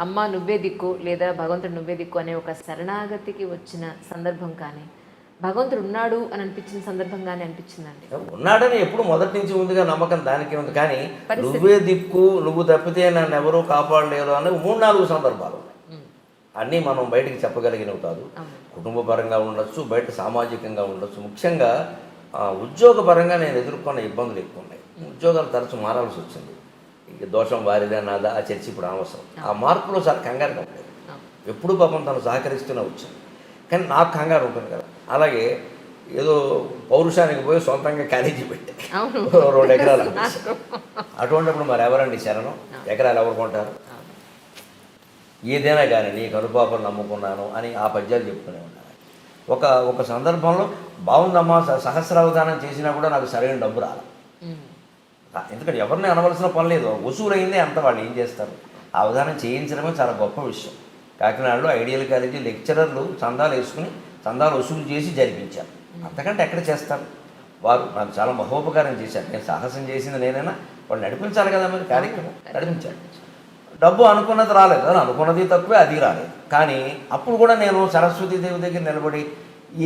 అమ్మ నువ్వే దిక్కు లేదా భగవంతుడు నువ్వే దిక్కు అనే ఒక శరణాగతికి వచ్చిన సందర్భం కానీ భగవంతుడు ఉన్నాడు అని అనిపించిన సందర్భం కానీ అనిపించిందండి? ఉన్నాడని ఎప్పుడు మొదటి నుంచి ఉందిగా నమ్మకం, దానికి ఉంది. కానీ నువ్వే దిక్కు, నువ్వు తప్పితే నన్ను ఎవరూ కాపాడలేరు అనే 3-4 సందర్భాలు ఉన్నాయి. అన్నీ మనం బయటికి చెప్పగలిగినవి కాదు. కుటుంబ పరంగా ఉండొచ్చు, బయట సామాజికంగా ఉండొచ్చు. ముఖ్యంగా ఉద్యోగపరంగా నేను ఎదుర్కొన్న ఇబ్బందులు ఎక్కువ ఉన్నాయి. ఉద్యోగాలు తరచు మారాల్సి వచ్చింది. ఇక దోషం వారిదే నాదా ఆ చర్చ ఇప్పుడు అనవసరం. ఆ మార్పులో చాలా కంగారు పడలేదు. ఎప్పుడు పాపం తను సహకరిస్తూనే వచ్చింది, కానీ నాకు కంగారు ఉంటుంది కదా. అలాగే ఏదో పౌరుషానికి పోయి సొంతంగా కాలేజీ పెట్టే 2 ఎకరాలు అటువంటిప్పుడు మరి ఎవరండి శరణం? ఎకరాలు ఎవరు కొంటారు? ఏదైనా కానీ నీ కనుపాపలు నమ్ముకున్నాను అని ఆ పద్యాలు చెప్తూనే ఉన్నాను. ఒక సందర్భంలో బాగుందమ్మా సహస్రావధానం చేసినా కూడా నాకు సరైన డబ్బు రాలి. ఎందుకంటే ఎవరిని అనవలసిన పని లేదు, వసూలైందే అంత. వాళ్ళు ఏం చేస్తారు? ఆ అవధానం చేయించడమే చాలా గొప్ప విషయం. కాకినాడలో ఐడియల్ కాలేజీ లెక్చరర్లు చందాలు వేసుకుని చందాలు వసూలు చేసి జరిపించారు. అంతకంటే ఎక్కడ చేస్తారు? వారు నాకు చాలా మహోపకారం చేశారు. నేను సాహసం చేసింది నేనైనా వాళ్ళు నడిపించాలి కదా, మరి కార్యక్రమం నడిపించాలి. డబ్బు అనుకున్నది రాలేదు, అనుకున్నది తక్కువే, అది రాలేదు. కానీ అప్పుడు కూడా నేను సరస్వతీదేవి దగ్గర నిలబడి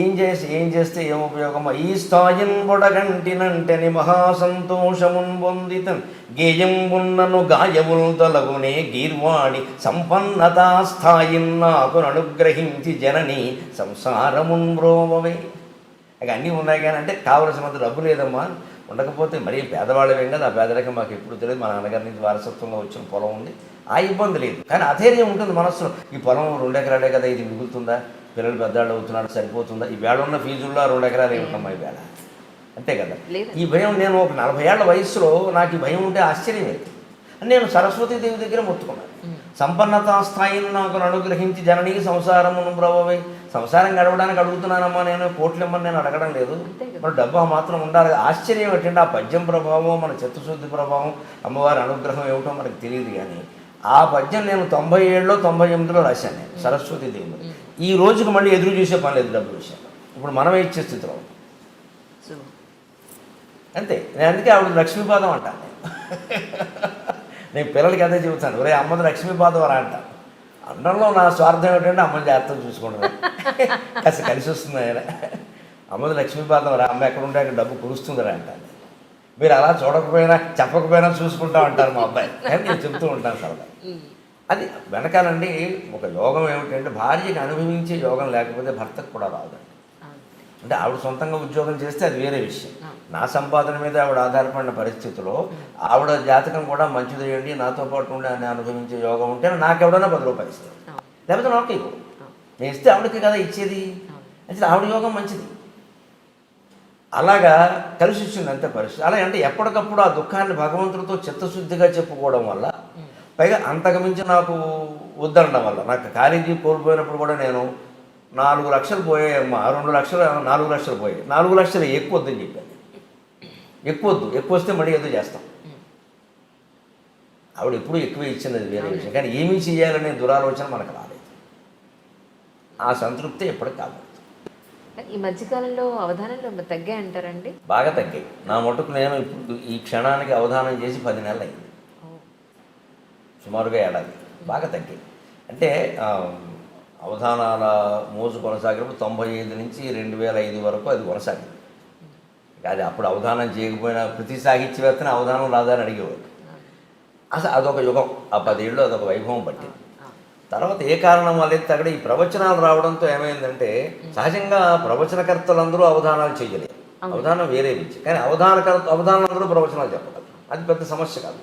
ఏం చేస్తే ఏం ఉపయోగమా? ఈ స్థాయిన్ బొడగంటినంటని మహాసంతోషమున్ పొందితన్ గేయంబున్నను గాయముల్ తొలగునే గీర్వాణి సంపన్నతా స్థాయిన్ నాకు అనుగ్రహించి జనని సంసారమున్ బ్రోవవే. ఇక అన్నీ ఉన్నాయి కానీ అంటే కావలసినంత డబ్బు లేదమ్మా. ఉండకపోతే మరీ పేదవాళ్ళమేం కదా, ఆ పేదరికం మాకు ఎప్పుడు తెలియదు. మా నాన్నగారి నుంచి వారసత్వంగా వచ్చిన పొలం ఉంది, ఆ ఇబ్బంది లేదు. కానీ అధైర్యం ఉంటుంది మనసులో. ఈ పొలం 2 ఎకరాలే కదా, ఇది మిగులుతుందా? పిల్లలు పెద్దవాళ్ళు అవుతున్నాడు, సరిపోతుందా? ఈ వేళ ఉన్న ఫీజుల్లో 2 ఎకరాలు ఏమిటమ్మా ఈ వేళ? అంతే కదా. ఈ భయం నేను ఒక 40 ఏళ్ల వయసులో నాకు ఈ భయం ఉంటే ఆశ్చర్యం లేదు. నేను సరస్వతీదేవి దగ్గర మొత్తుకున్నాను. సంపన్నతా స్థాయిని నాకు అనుగ్రహించి జననీకి సంసారమును బ్రవవే. సంసారం గడవడానికి అడుగుతున్నానమ్మా, నేను కోట్లు ఇమ్మని నేను అడగడం లేదు. మరి డబ్బు మాత్రం ఉండాలి. ఆశ్చర్యం ఏంటంటే ఆ పద్యం ప్రభావం, మన చిత్తశుద్ధి ప్రభావం, అమ్మవారి అనుగ్రహం ఏమిటో మనకు తెలియదు. కానీ ఆ పద్యం నేను 97లో 98లో రాశాను నేను సరస్వతీదేవి. ఈ రోజుకి మళ్ళీ ఎదురు చూసే పని లేదు డబ్బు విషయంలో. ఇప్పుడు మనమే ఇచ్చే స్థితిలో అంతే. నేను అందుకే ఆవిడ లక్ష్మీపాదం అంటాను. నేను పిల్లలకి అదే చెబుతాను, ఒరే అమ్మది లక్ష్మీపాదం రా అంటాను. అందరిలో నా స్వార్థం ఏంటంటే అమ్మని జాగ్రత్తగా చూసుకుంటాను, కాస్త కలిసి వస్తుంది ఆయన. అమ్మది లక్ష్మీపాదం రా, అమ్మ ఎక్కడ ఉంటే అక్కడ డబ్బు కురుస్తుందిరా అంటాను. మీరు అలా చూడకపోయినా చెప్పకపోయినా చూసుకుంటా ఉంటారు మా అబ్బాయి అని నేను చెప్తూ ఉంటాను సరదా. అది వెనకాలండి ఒక యోగం ఏమిటంటే భార్యకి అనుభవించే యోగం లేకపోతే భర్తకు కూడా రాదండి. అంటే ఆవిడ సొంతంగా ఉద్యోగం చేస్తే అది వేరే విషయం. నా సంపాదన మీద ఆవిడ ఆధారపడిన పరిస్థితిలో ఆవిడ జాతకం కూడా మంచిది చేయండి, నాతో పాటు ఉండి అని అనుభవించే యోగం ఉంటే నాకెవడన్నా 10 రూపాయలు ఇస్తాను, లేకపోతే నాకు ఇవ్వడు. నేను ఇస్తే ఆవిడకి కదా ఇచ్చేది. అంటే ఆవిడ యోగం మంచిది. అలాగా కలిసి వచ్చింది అంతే పరిస్థితి. అలా అంటే ఎప్పటికప్పుడు ఆ దుఃఖాన్ని భగవంతుడితో చిత్తశుద్ధిగా చెప్పుకోవడం వల్ల, పైగా అంతకుమించి నాకు వద్దనడం వల్ల, నాకు కాలేజీ కోల్పోయినప్పుడు కూడా నేను 4 లక్షలు పోయాయమ్మా, 2 లక్షలు 4 లక్షలు పోయాయి. 4 లక్షలు ఎక్కువ వద్దని చెప్పాను. ఎక్కువ వస్తే మళ్ళీ ఏదో చేస్తాం. ఆవిడ ఎప్పుడు ఎక్కువ ఇచ్చింది, అది వేరే విషయం. కానీ ఏమీ చేయాలనే దురాలోచన మనకు రాలేదు. ఆ సంతృప్తి ఎప్పటికి కాదు. ఈ మధ్యకాలంలో అవధానంలో తగ్గాయి అంటారండి? బాగా తగ్గాయి. నా మటుకు నేను ఇప్పుడు ఈ క్షణానికి అవధానం చేసి 10 నెలలు అయింది, సుమారుగా ఏడాది. బాగా తగ్గాయి. అంటే అవధానాల మోజు కొనసాగినప్పుడు 95 నుంచి 2005 వరకు అది కొనసాగింది. అది అప్పుడు అవధానం చేయకపోయినా ప్రతి సాహిత్యవేత్తని అవధానం రాదని అడిగేవారు. అసలు అదొక యుగం. ఆ 10 ఏళ్ళు అదొక వైభవం పట్టింది. తర్వాత ఏ కారణం వల్ల అక్కడ ఈ ప్రవచనాలు రావడంతో ఏమైందంటే, సహజంగా ప్రవచనకర్తలందరూ అవధానాలు చేయలేరు, అవధానం వేరే విద్య. కానీ అవధానాలందరూ ప్రవచనాలు చెప్పగలరు, అది పెద్ద సమస్య కాదు.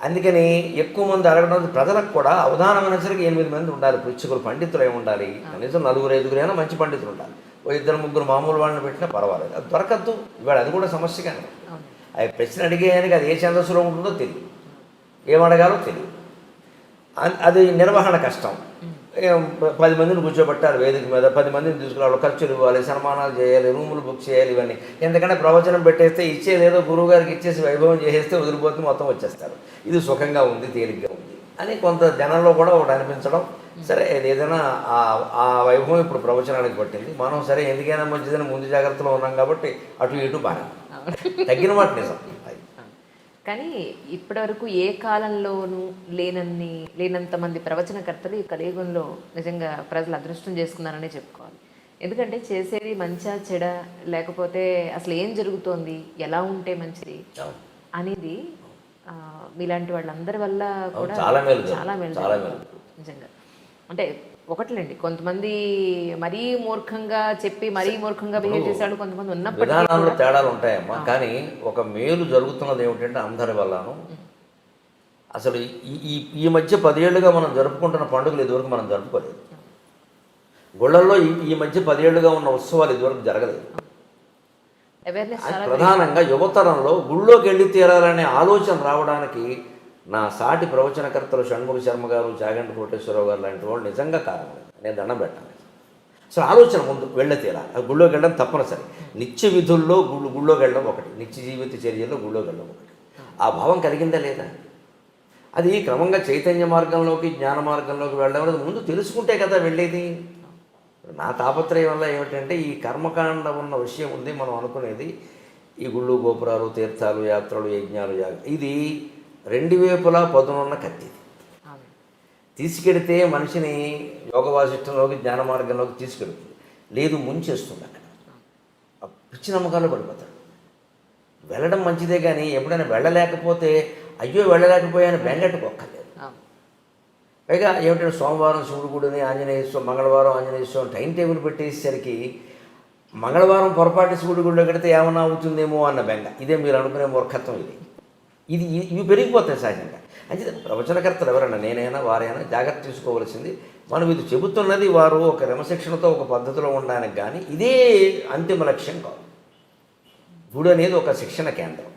అందుకని ఎక్కువ మంది అడగడం, ప్రజలకు కూడా అవధానం అనేసరికి 8 మంది ఉండాలి, పృచ్ఛకులు, పండితులు ఏమి ఉండాలి, కనీసం 4-5 అయినా మంచి పండితులు ఉండాలి. 2-3 మామూలు వాళ్ళని పెట్టినా పర్వాలేదు, అది దొరకద్దు. ఇవాళ అది కూడా సమస్య. కానీ అది ప్రశ్న అడిగేయానికి అది ఏ ఛందస్సులో ఉంటుందో తెలియదు, ఏమడగాలో తెలియదు. అది నిర్వహణ కష్టం. 10 మందిని కూర్చోబెట్టాలి వేదిక మీద, 10 మందిని తీసుకురావాలి, ఖర్చులు ఇవ్వాలి, సన్మానాలు చేయాలి, రూములు బుక్ చేయాలి, ఇవన్నీ. ఎందుకంటే ప్రవచనం పెట్టేస్తే ఇచ్చేదేదో గురువు గారికి ఇచ్చేసి వైభవం చేసేస్తే వదిలిపోతే మొత్తం వచ్చేస్తారు. ఇది సుఖంగా ఉంది, తేలిగ్గా ఉంది అని కొంత జనంలో కూడా ఒకటి అనిపించడం. సరే ఏదైనా ఆ వైభవం ఇప్పుడు ప్రవచనానికి పట్టింది. మనం సరే ఎందుకైనా మంచిదని ముందు జాగ్రత్తలో ఉన్నాం కాబట్టి అటు ఇటు బాగా తగ్గిన మాట నిజం. కానీ ఇప్పటివరకు ఏ కాలంలోనూ లేనంత మంది ప్రవచనకర్తలు ఈ కలియుగంలో నిజంగా ప్రజలు అదృష్టం చేసుకున్నారనే చెప్పుకోవాలి. ఎందుకంటే చేసేది మంచా చెడ, లేకపోతే అసలు ఏం జరుగుతోంది, ఎలా ఉంటే మంచిది అనేది మీలాంటి వాళ్ళందరి వల్ల కూడా చాలా మేలు నిజంగా. అంటే ఒకట్లేండి, కొంతమంది మరీ మూర్ఖంగా చెప్పి మరీ మూర్ఖంగా బిహేవ్ చేశాడు, కొంతమంది ఉన్నప్పటికీ విధానాల్లో తేడాలు ఉంటాయమ్మా. కానీ ఒక మేలు జరుగుతున్నది ఏమిటంటే అందరి వల్లను అసలు ఈ మధ్య 10 ఏళ్ళుగా మనం జరుపుకుంటున్న పండుగలు ఇదివరకు మనం జరుపుకోలేదు. గుళ్ళల్లో ఈ మధ్య 10 ఏళ్ళుగా ఉన్న ఉత్సవాలు ఇదివరకు జరగలేదు. ప్రధానంగా యువతరంలో గుళ్ళోకి వెళ్ళి తీరాలనే ఆలోచన రావడానికి నా సాటి ప్రవచనకర్తలు షణ్ముఖ శర్మ గారు, చాగంటి కోటేశ్వరరావు గారు లాంటి వాళ్ళు నిజంగా కారణం. నేను దండం పెట్టాను. అసలు ఆలోచన ముందు వెళ్ళే తీరా, గుళ్ళోకి వెళ్ళడం తప్పనిసరి. నిత్య విధుల్లో గుళ్ళోకి వెళ్ళడం ఒకటి, నిత్య జీవిత చర్యల్లో గుళ్ళోకి వెళ్ళడం ఒకటి. ఆ భావం కలిగిందా లేదా? అది క్రమంగా చైతన్య మార్గంలోకి, జ్ఞాన మార్గంలోకి వెళ్ళడం అనేది ముందు తెలుసుకుంటే కదా వెళ్ళేది. నా తాపత్రయం వల్ల ఏమిటంటే ఈ కర్మకాండ ఉన్న విషయం ఉంది. మనం అనుకునేది ఈ గుళ్ళు, గోపురాలు, తీర్థాలు, యాత్రలు, యజ్ఞాలు, ఇది 2 వైపులా పదునున్న కత్తి. తీసుకెడితే మనిషిని యోగ వాసిష్టంలోకి, జ్ఞాన మార్గంలోకి తీసుకెడుతుంది. లేదు, ముంచేస్తుంది. అక్కడ పిచ్చి నమ్మకాలు పడిపోతాడు. వెళ్ళడం మంచిదే, కానీ ఎప్పుడైనా వెళ్ళలేకపోతే అయ్యో వెళ్ళలేకపోయాని బెంగట్టుకోక్కర్లేదు. పైగా ఏమిటంటే సోమవారం శివుడు గుడిని, ఆంజనేయ స్వామి, మంగళవారం ఆంజనేయ స్వామి టైం టేబుల్ పెట్టేసరికి మంగళవారం పొరపాటు శివుడి గుడిలో కడితే ఏమన్నా అవుతుందేమో అన్న బెంగ. ఇదే మీరు అనుకునే మూర్ఖత్వం. ఇవి పెరిగిపోతాయి సహజంగా. అంటే ప్రవచనకర్తలు ఎవరైనా, నేనైనా వారైనా జాగ్రత్త తీసుకోవాల్సింది, మనం ఇది చెబుతున్నది వారు ఒక క్రమశిక్షణతో ఒక పద్ధతిలో ఉండడానికి, కానీ ఇదే అంతిమ లక్ష్యం కాదు. గుడి అనేది ఒక శిక్షణ కేంద్రం.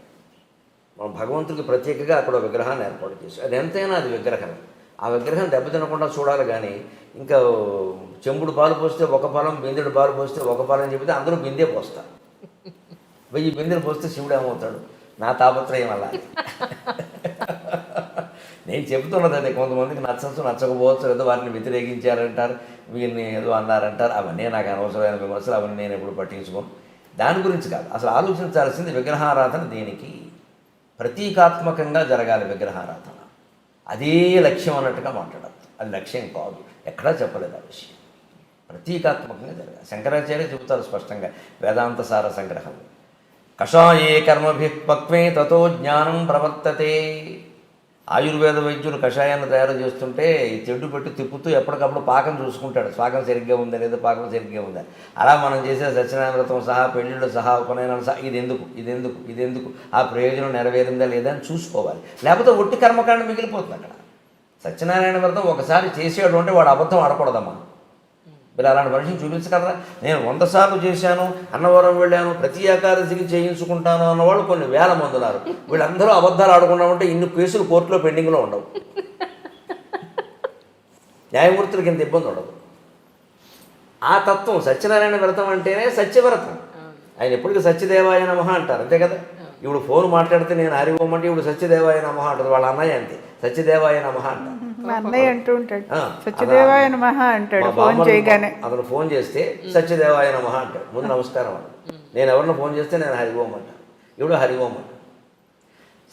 మనం భగవంతుడికి ప్రత్యేకంగా అక్కడ విగ్రహాన్ని ఏర్పాటు చేసి, అది ఎంతైనా అది విగ్రహం. ఆ విగ్రహం దెబ్బతినకుండా చూడాలి. కానీ ఇంకా చెంబుడు పాలు పోస్తే ఒక పాలం, బిందెడు పాలు పోస్తే ఒక పాలం అని చెబితే అందరూ బిందె పోస్తారు. 1000 బిందెలు పోస్తే శివుడు ఏమవుతాడు? నా తాపత్రయం వల్ల నేను చెబుతున్నది అదే. కొంతమందికి నచ్చచ్చు, నచ్చకపోవచ్చు, ఏదో వారిని వ్యతిరేకించారంటారు, వీరిని ఏదో అన్నారంటారు. అవన్నీ నాకు అనవసరమైన విమర్శలు, అవన్నీ నేను ఎప్పుడు పట్టించుకోను. దాని గురించి కాదు అసలు ఆలోచించాల్సింది. విగ్రహారాధన దేనికి? ప్రతీకాత్మకంగా జరగాలి విగ్రహారాధన. అదే లక్ష్యం అన్నట్టుగా మాట్లాడద్దు. అది లక్ష్యం కాదు, ఎక్కడా చెప్పలేదు ఆ విషయం. ప్రతీకాత్మకంగా జరగాలి. శంకరాచార్య చెబుతారు స్పష్టంగా వేదాంత సార సంగ్రహం. కషాయే కర్మభిః పక్వే తతో జ్ఞానం ప్రవర్తతే. ఆయుర్వేద వైద్యులు కషాయాన్ని తయారు చేస్తుంటే ఈ చెడ్డు పెట్టి తిప్పుతూ ఎప్పటికప్పుడు పాకం చూసుకుంటాడు. పాకం సరిగ్గా ఉందా లేదా, పాకం సరిగ్గా ఉందా. అలా మనం చేసే సత్యనారాయణ వ్రతం సహా, పెళ్ళిళ్ళు సహా, ఉపనయనాలు సహా, ఇదెందుకు ఆ ప్రయోజనం నెరవేరిందా లేదా అని చూసుకోవాలి. లేకపోతే ఒట్టి కర్మకాండ మిగిలిపోతుంది అక్కడ. సత్యనారాయణ వ్రతం ఒకసారి చేసేడు అంటే వాడు అబద్ధం ఆడకూడదమ్మా. మీరు అలాంటి మనిషిని చూపించగలరా? నేను 100 సార్లు చేశాను, అన్నవరం వెళ్ళాను, ప్రతి ఏకాదశికి చేయించుకుంటాను అన్నవాళ్ళు కొన్ని వేల మంది ఉన్నారు. వీళ్ళందరూ అబద్ధాలు ఆడకుండా ఉంటే ఇన్ని కేసులు కోర్టులో పెండింగ్లో ఉండవు. న్యాయమూర్తులకి ఇంత ఇబ్బంది ఉండదు. ఆ తత్వం సత్యనారాయణ వ్రతం అంటేనే సత్యవ్రతం. ఆయన ఎప్పటికీ సత్యదేవాయ నమః అంటారు, అంతే కదా. ఇప్పుడు ఫోన్ మాట్లాడితే నేను హరి ఓం అంటే ఇప్పుడు సత్యదేవాయ నమః అంటారు. వాళ్ళ అన్నయ్య అంతే, సత్యదేవాయ నమః అంటారు. మా అన్నయ్య అంటూ ఉంటాడు, సత్యదేవాయ నమః అంటాడు. ఫోన్ చేయగానే అతను ఫోన్ చేస్తే సత్యదేవాయ నమః అంటాడు. ముందు నమస్కారం అంట. నేను ఎవరిని ఫోన్ చేస్తే నేను హరి ఓం అంటాను, ఇప్పుడు హరి ఓం అంట.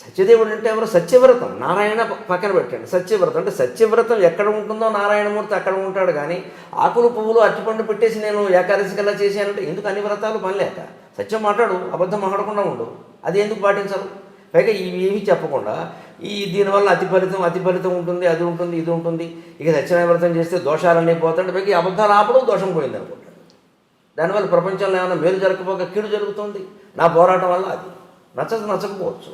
సత్యదేవుడు అంటే ఎవరు? సత్యవ్రతం. నారాయణ పక్కన పెట్టండి. సత్యవ్రతం అంటే సత్యవ్రతం ఎక్కడ ఉంటుందో నారాయణమూర్తి అక్కడ ఉంటాడు. కానీ ఆకులు పువ్వులు అరటిపండు పెట్టేసి నేను ఏకాదశికల్లా చేశానంటే ఎందుకు? అన్ని వ్రతాలు పని లేక. సత్యం మాట్లాడు, అబద్ధం మాట్లాడకుండా ఉండు. అది ఎందుకు పాటించరు? పైగా ఇవి ఏమీ చెప్పకుండా దీనివల్ల అతి ఫలితం ఉంటుంది, అది ఉంటుంది, ఇది ఉంటుంది. ఇక సత్యనారాయణ వ్రతం చేస్తే దోషాలన్నీ పోతాడు. పైగా అబద్ధాలు ఆపడం దోషం పోయింది అనుకుంటాడు. దానివల్ల ప్రపంచంలో ఏమైనా మేలు జరగకపోక కీడు జరుగుతుంది. నా పోరాటం వల్ల అది నచ్చకపోవచ్చు.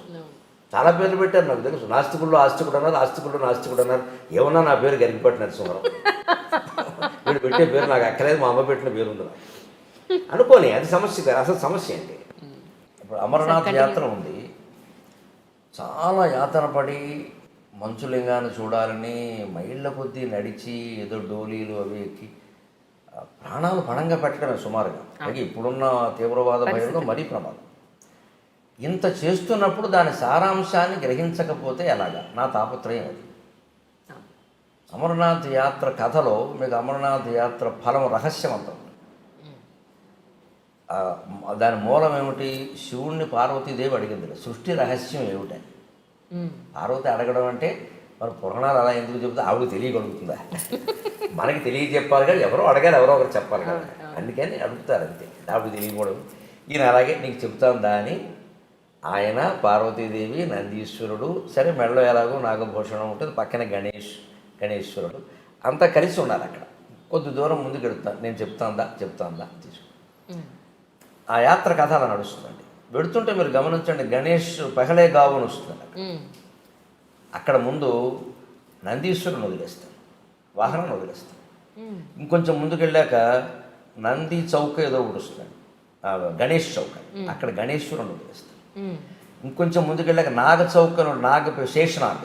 చాలా పేర్లు పెట్టారు నాకు తెలుసు. నాస్తికుల్లో ఆస్తికుడు అన్నారు, ఆస్తికుల్లో నాస్తికుడు అన్నారు. ఏమన్నా నా పేరు గరిగిపట్టినారు సుమారు. వీడు పెట్టే పేరు నాకు అక్కలేదు, మా అమ్మ పెట్టిన పేరు ఉంది అనుకోని. అది సమస్య కాదు. అసలు సమస్య ఏంటి? ఇప్పుడు అమరనాథ్ యాత్ర ఉంది. చాలా యాతన పడి మంచులింగాన్ని చూడాలని మైళ్ళ కొద్దీ నడిచి ఏదో డోలీలు అవి ఎక్కి ప్రాణాలు పణంగా పెట్టడమే సుమారుగా. అలాగే ఇప్పుడున్న తీవ్రవాద భయంలో మరీ ప్రమాదం. ఇంత చేస్తున్నప్పుడు దాని సారాంశాన్ని గ్రహించకపోతే ఎలాగా? నా తాపత్రయం అది. అమరనాథ్ యాత్ర కథలో మీకు అమరనాథ్ యాత్ర ఫలం రహస్యవంతం. దాని మూలం ఏమిటి? శివుణ్ణి పార్వతీదేవి అడిగింది, సృష్టి రహస్యం ఏమిటని. పార్వతి అడగడం అంటే మరి పురాణాలు అలా ఎందుకు చెబుతా ఆవిడ తెలియగలుగుతుందా? మనకి తెలియజెప్పాలి కానీ ఎవరో అడగాలి, ఎవరో ఒకరు చెప్పాలి కదా, అందుకని అడుగుతారు అంతే. ఆవిడ తెలియకూడదు. ఈయన అలాగే నీకు చెప్తాందా అని ఆయన, పార్వతీదేవి, నందీశ్వరుడు, సరే మెడలో ఎలాగో నాగభూషణం ఉంటుంది, పక్కన గణేశ్వరుడు అంతా కలిసి ఉన్నారు అక్కడ. కొద్ది దూరం ముందుకు వెళ్తాను, నేను చెప్తాందా తీసుకు. ఆ యాత్ర కథ అలా నడుస్తుందండి. వెళుతుంటే మీరు గమనించండి, గణేష్ పెహలే గావు అని వస్తుంది. అక్కడ ముందు నందీశ్వరుని వదిలేస్తాను, వాహనాన్ని వదిలేస్తాను. ఇంకొంచెం ముందుకు వెళ్ళాక నంది చౌక ఏదో ఒకటి వస్తుంది, గణేష్ చౌక, అక్కడ గణేశ్వరుని వదిలేస్తాను. ఇంకొంచెం ముందుకు వెళ్ళాక నాగ చౌక, శేషనాగ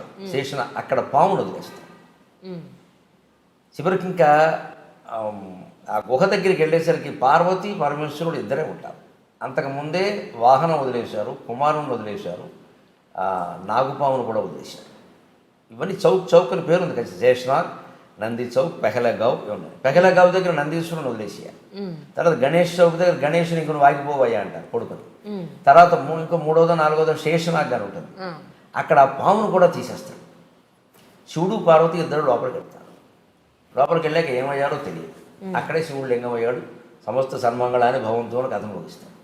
అక్కడ పామును వదిలేస్తాను. చివరికి ఇంకా ఆ గుహ దగ్గరికి వెళ్ళేసరికి పార్వతి పరమేశ్వరుడు ఇద్దరే ఉంటారు. అంతకుముందే వాహనం వదిలేశారు, కుమారుని వదిలేశారు, నాగుపామును కూడా వదిలేశారు. ఇవన్నీ చౌక్ అని పేరు ఉంది కదా, శేషనాగ్, నంది చౌక్, పెహలగావ్ ఉన్నాయి. పెహలగావ్ దగ్గర నందీశ్వరుని వదిలేసేయాలి. తర్వాత గణేష్ చౌక్ దగ్గర గణేషుని ఇంకొన్ని వాగిపోవయ్యా అంటారు కొడుకుని. తర్వాత ఇంకో 3వ 4వ శేషనాగ్ అని ఉంటుంది, అక్కడ ఆ పామును కూడా తీసేస్తాడు. శివుడు పార్వతి ఇద్దరు లోపలికి వెళ్తారు. లోపలికి వెళ్ళాక ఏమయ్యారో తెలియదు. అక్కడే శివుడు లింగం అయ్యాడు. సమస్త సన్మంగళాన్ని భగవంతుని కథను ముగిస్తాడు.